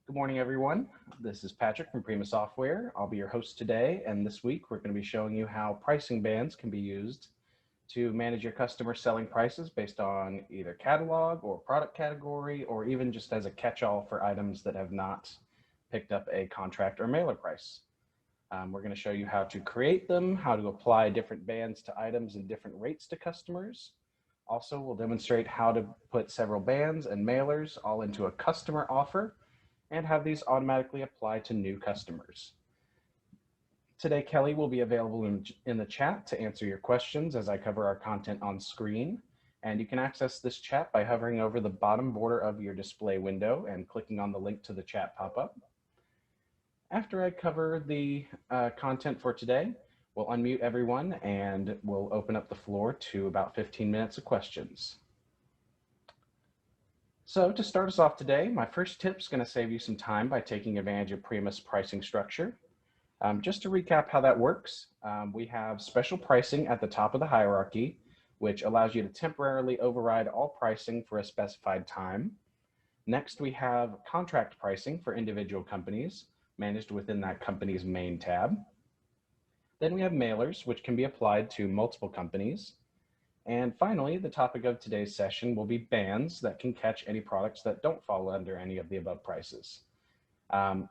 Good morning, everyone. This is Patrick from Prima Software. I'll be your host today, and this week we're going to be showing you how pricing bands can be used to manage your customer selling prices based on either catalog or product category, or even just as a catch-all for items that have not picked up a contract or mailer price. We're going to show you how to create them, how to apply different bands to items and different rates to customers. Also, we'll demonstrate how to put several bands and mailers all into a customer offer and have these automatically apply to new customers. Today, Kelly will be available in the chat to answer your questions as I cover our content on screen. And you can access this chat by hovering over the bottom border of your display window and clicking on the link to the chat pop-up. After I cover the content for today, we'll unmute everyone and we'll open up the floor to about 15 minutes of questions. So to start us off today, my first tip is going to save you some time by taking advantage of Prima's pricing structure. Just to recap how that works, we have special pricing at the top of the hierarchy, which allows you to temporarily override all pricing for a specified time. Next, we have contract pricing for individual companies, managed within that company's main tab. Then we have mailers, which can be applied to multiple companies. And finally, the topic of today's session will be bands that can catch any products that don't fall under any of the above prices.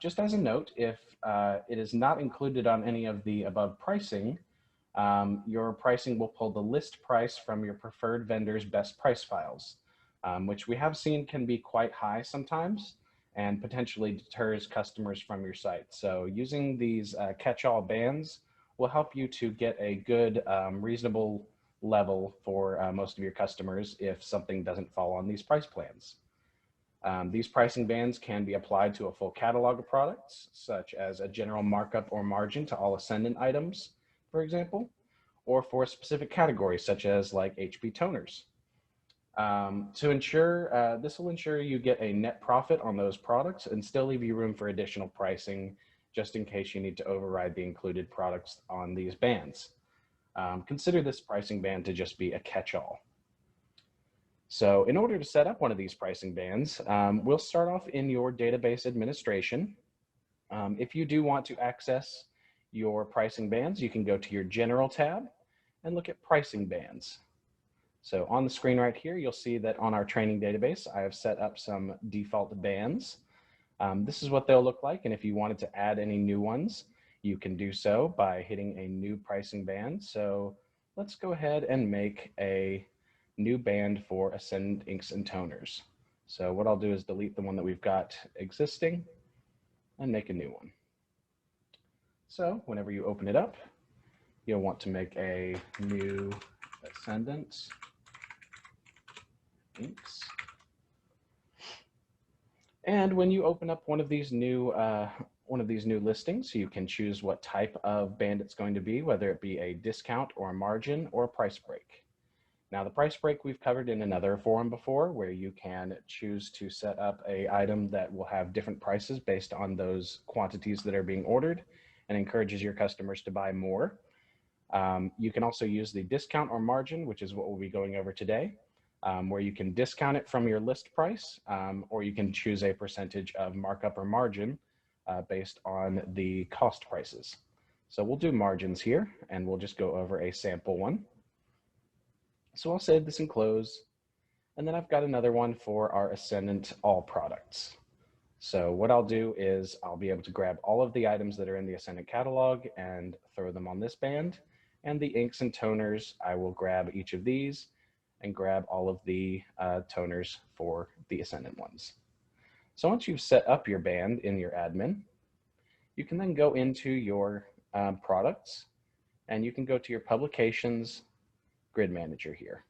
Just as a note, if it is not included on any of the above pricing, your pricing will pull the list price from your preferred vendor's best price files, which we have seen can be quite high sometimes and potentially deters customers from your site. So using these catch-all bands will help you to get a good, reasonable level for most of your customers if something doesn't fall on these price plans. These pricing bands can be applied to a full catalog of products, such as a general markup or margin to all Ascendant items, for example, or for a specific category, such as like HP toners. This will ensure you get a net profit on those products and still leave you room for additional pricing, just in case you need to override the included products on these bands. Consider this pricing band to just be a catch-all. So in order to set up one of these pricing bands, we'll start off in your database administration. If you do want to access your pricing bands, you can go to your General tab and look at pricing bands. So on the screen right here, you'll see that on our training database, I have set up some default bands. This is what they'll look like, and if you wanted to add any new ones, you can do so by hitting a new pricing band. So let's go ahead and make a new band for Ascendant inks and toners. So what I'll do is delete the one that we've got existing and make a new one. So whenever you open it up, you'll want to make a new Ascendant inks. And when you open up one of these new listings, you can choose what type of band it's going to be, whether it be a discount or a margin or a price break. Now, the price break we've covered in another forum before, where you can choose to set up an item that will have different prices based on those quantities that are being ordered and encourages your customers to buy more. You can also use the discount or margin, which is what we'll be going over today, where you can discount it from your list price, or you can choose a percentage of markup or margin based on the cost prices. So we'll do margins here, and we'll just go over a sample one. So I'll save this and close, and then I've got another one for our Ascendant all products. So what I'll do is I'll be able to grab all of the items that are in the Ascendant catalog and throw them on this band, and the inks and toners, I will grab each of these and grab all of the toners for the Ascendant ones. So once you've set up your band in your admin, you can then go into your products, and you can go to your publications grid manager here.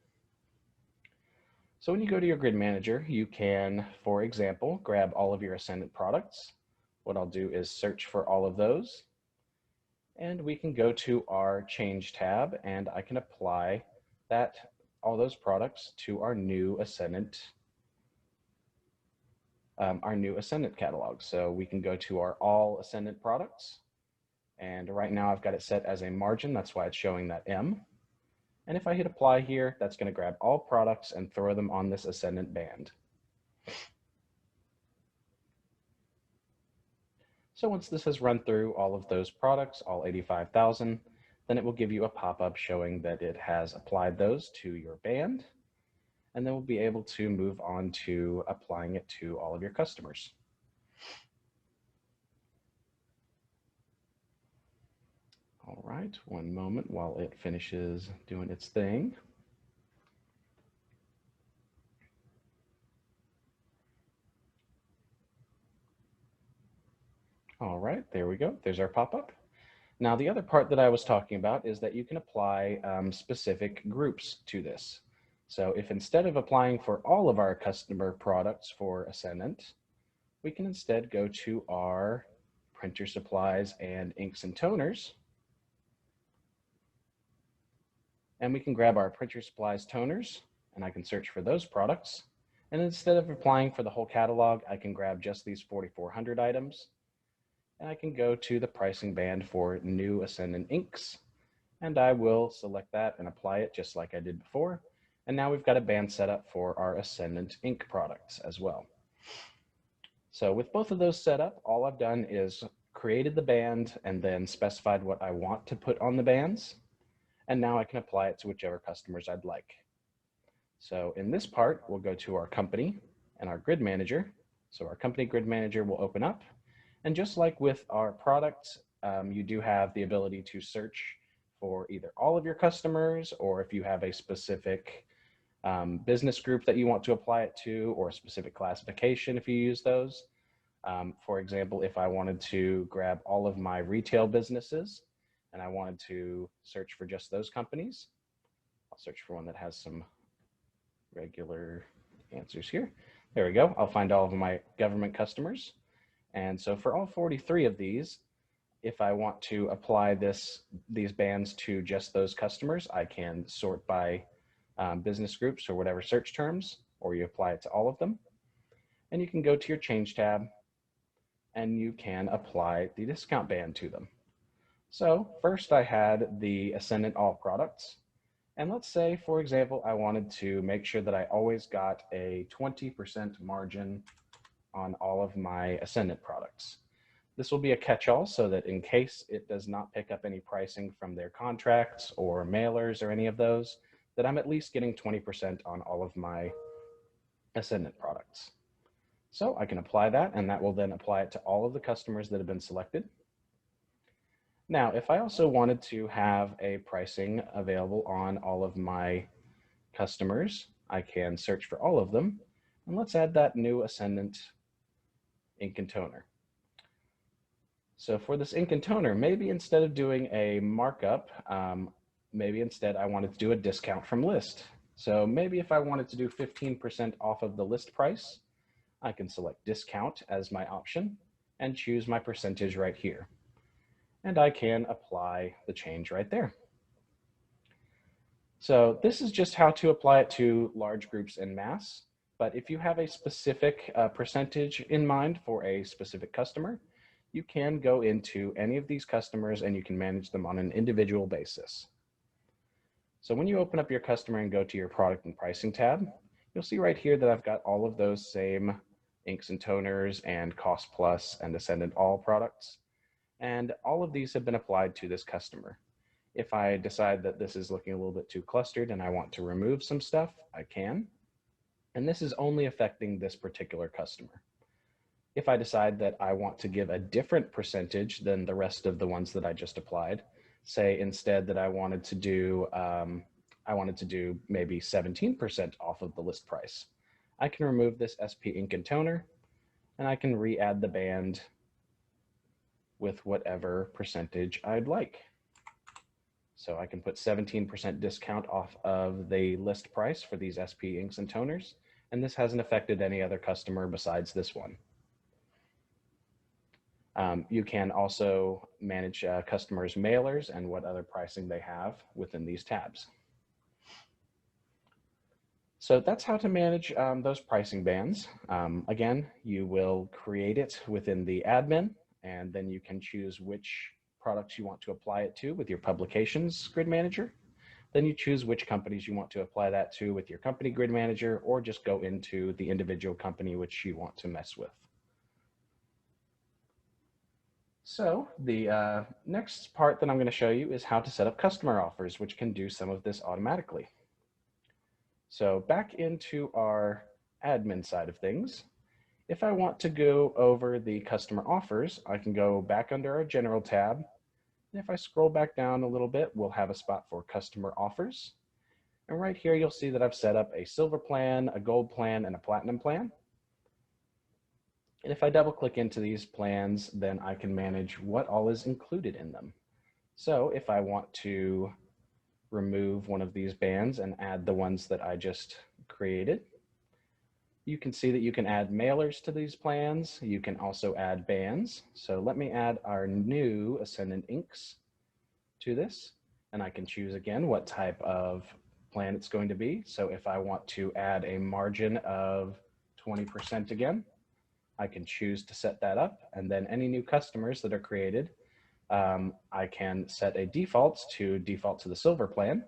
So when you go to your grid manager, you can, for example, grab all of your Ascendant products. What I'll do is search for all of those, and we can go to our change tab, and I can apply all those products to our new Ascendant catalog. So we can go to our all Ascendant products, and right now I've got it set as a margin. That's why it's showing that M. And if I hit apply here, that's going to grab all products and throw them on this Ascendant band. So once this has run through all of those products, all 85,000, then it will give you a pop-up showing that it has applied those to your band, and then we'll be able to move on to applying it to all of your customers. All right, one moment while it finishes doing its thing. All right, there we go. There's our pop-up. Now, the other part that I was talking about is that you can apply specific groups to this. So if instead of applying for all of our customer products for Ascendant, we can instead go to our printer supplies and inks and toners, and we can grab our printer supplies toners, and I can search for those products. And instead of applying for the whole catalog, I can grab just these 4,400 items, and I can go to the pricing band for new Ascendant inks, and I will select that and apply it just like I did before. And now we've got a band set up for our Ascendant ink products as well. So with both of those set up, all I've done is created the band and then specified what I want to put on the bands. And now I can apply it to whichever customers I'd like. So in this part, we'll go to our company and our grid manager. So our company grid manager will open up. And just like with our products, you do have the ability to search for either all of your customers, or if you have a specific business group that you want to apply it to, or a specific classification if you use those. For example, if I wanted to grab all of my retail businesses and I wanted to search for just those companies, I'll search for one that has some regular answers here. There we go. I'll find all of my government customers. And so for all 43 of these, if I want to apply these bands to just those customers, I can sort by business groups or whatever search terms, or you apply it to all of them. And you can go to your change tab and you can apply the discount band to them. So first I had the Ascendant All products. And let's say, for example, I wanted to make sure that I always got a 20% margin on all of my Ascendant products. This will be a catch-all so that in case it does not pick up any pricing from their contracts or mailers or any of those, that I'm at least getting 20% on all of my Ascendant products. So I can apply that, and that will then apply it to all of the customers that have been selected. Now, if I also wanted to have a pricing available on all of my customers, I can search for all of them. And let's add that new Ascendant ink and toner. So for this ink and toner, maybe instead of doing a markup, maybe instead I wanted to do a discount from list. So maybe if I wanted to do 15% off of the list price, I can select discount as my option and choose my percentage right here. And I can apply the change right there. So this is just how to apply it to large groups en masse. But if you have a specific percentage in mind for a specific customer, you can go into any of these customers and you can manage them on an individual basis. So when you open up your customer and go to your product and pricing tab, you'll see right here that I've got all of those same inks and toners and Cost Plus and Ascendant All products. And all of these have been applied to this customer. If I decide that this is looking a little bit too clustered and I want to remove some stuff, I can. And this is only affecting this particular customer. If I decide that I want to give a different percentage than the rest of the ones that I just applied, say instead that I wanted to do maybe 17% off of the list price, I can remove this SP ink and toner and I can re-add the band with whatever percentage I'd like. So I can put 17% discount off of the list price for these SP inks and toners, and this hasn't affected any other customer besides this one. You can also manage customers' mailers and what other pricing they have within these tabs. So that's how to manage those pricing bands. Again, you will create it within the admin, and then you can choose which products you want to apply it to with your publications grid manager. Then you choose which companies you want to apply that to with your company grid manager, or just go into the individual company which you want to mess with. So the next part that I'm going to show you is how to set up customer offers, which can do some of this automatically. So back into our admin side of things, if I want to go over the customer offers, I can go back under our general tab. And if I scroll back down a little bit, we'll have a spot for customer offers. And right here, you'll see that I've set up a silver plan, a gold plan, and a platinum plan. And if I double click into these plans, then I can manage what all is included in them. So if I want to remove one of these bands and add the ones that I just created, you can see that you can add mailers to these plans. You can also add bands. So let me add our new Ascendant Inks to this, and I can choose again what type of plan it's going to be. So if I want to add a margin of 20% again, I can choose to set that up, and then any new customers that are created, I can set a default to the silver plan.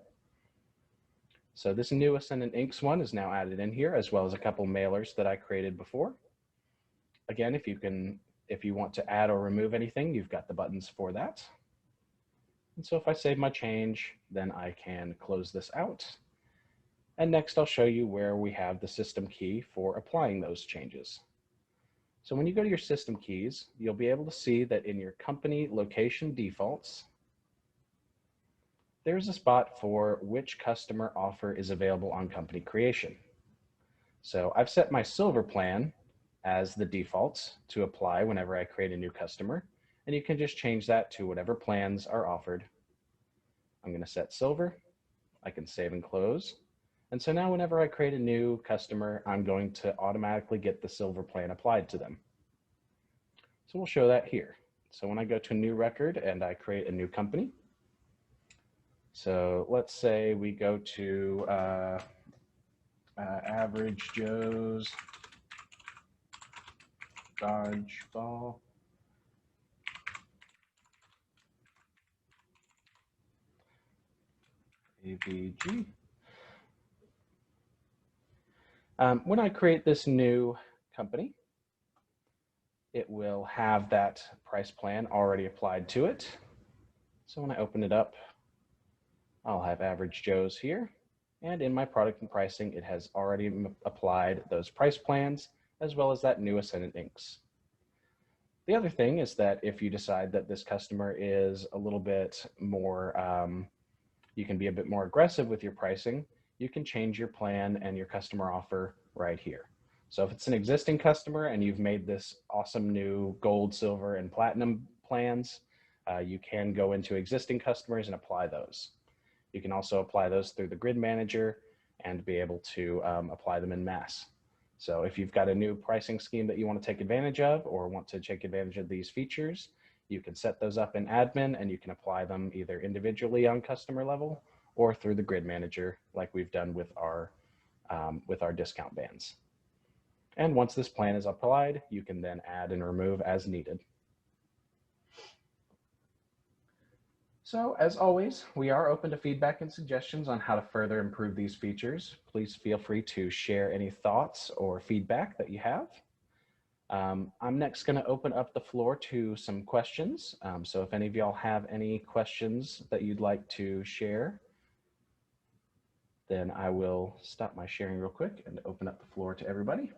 So this new Ascendant Inks one is now added in here, as well as a couple mailers that I created before. Again, if you want to add or remove anything, you've got the buttons for that. And so if I save my change, then I can close this out. And next I'll show you where we have the system key for applying those changes. So when you go to your system keys, you'll be able to see that in your company location defaults, there's a spot for which customer offer is available on company creation. So I've set my silver plan as the default to apply whenever I create a new customer, and you can just change that to whatever plans are offered. I'm going to set silver. I can save and close. And so now whenever I create a new customer, I'm going to automatically get the silver plan applied to them. So we'll show that here. So when I go to a new record and I create a new company, so let's say we go to Average Joe's Dodgeball. AVG. When I create this new company, it will have that price plan already applied to it. So when I open it up, I'll have Average Joe's here. And in my product and pricing, it has already applied those price plans, as well as that new Ascendant Inks. The other thing is that if you decide that this customer is a little bit more, you can be a bit more aggressive with your pricing, you can change your plan and your customer offer right here. So if it's an existing customer and you've made this awesome new gold, silver, and platinum plans, you can go into existing customers and apply those. You can also apply those through the grid manager and be able to apply them in mass. So if you've got a new pricing scheme that you want to take advantage of or want to take advantage of these features, you can set those up in admin and you can apply them either individually on customer level or through the grid manager like we've done with our discount bands. And once this plan is applied, you can then add and remove as needed. So as always, we are open to feedback and suggestions on how to further improve these features. Please feel free to share any thoughts or feedback that you have. I'm next going to open up the floor to some questions. So if any of y'all have any questions that you'd like to share, then I will stop my sharing real quick and open up the floor to everybody.